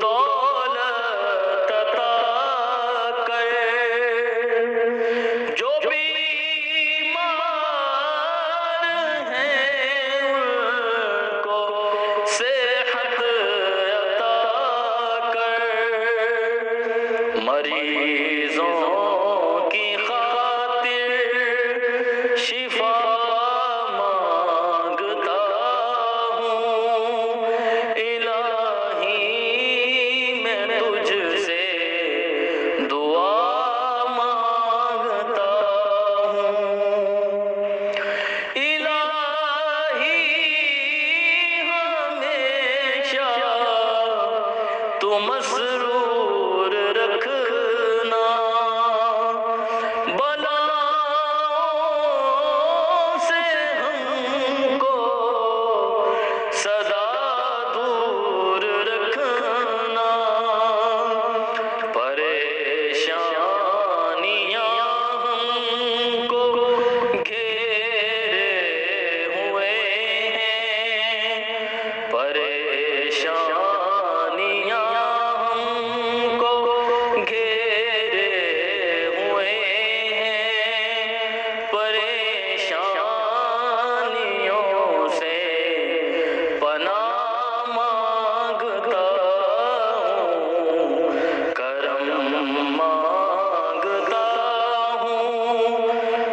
दौलत अता कर, जो बीमार हैं उनको सेहत अता कर, मरीजों की खातिर शिफा मांगता हूँ, इलाही मैं तुझसे दुआ मांगता हूँ। इलाही हमेशा तू मसरूर रखना, बलाओं से हमको सदा दूर रखना, परेशानियां हमको घेरे हुए हैं, परेशानियां हमको घेरे हुए हैं, परेशानियों से पनाह मांगता हूँ, करम मांगता हूँ,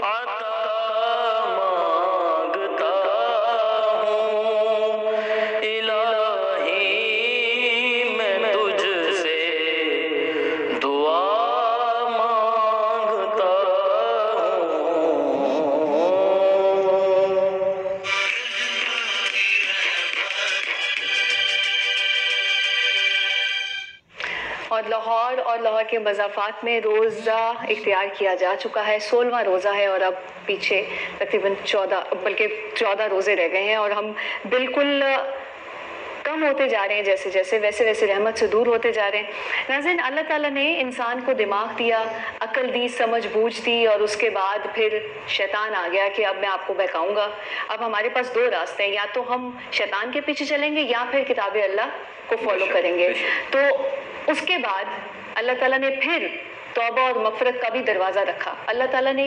अता मांगता हूँ, इलाही मैं तुझसे दुआ मांगता हूँ। और लाहौर के मज़ाफ़ात में रोज़ा इख्तियार किया जा चुका है। 16वां रोज़ा है और अब पीछे तकरीबन 14 रोज़े रह गए हैं और हम बिल्कुल कम होते जा रहे हैं, जैसे जैसे वैसे रहमत से दूर होते जा रहे हैं। नाज़रीन, अल्लाह ताला ने इंसान को दिमाग दिया, अक्ल दी, समझ बूझ दी और उसके बाद फिर शैतान आ गया कि अब मैं आपको बहकाऊंगा। अब हमारे पास दो रास्ते हैं, या तो हम शैतान के पीछे चलेंगे या फिर किताब अल्लाह को फॉलो करेंगे। तो उसके बाद अल्लाह ताला ने फिर तौबा और मग़फ़िरत का भी दरवाज़ा रखा। अल्लाह ताला ने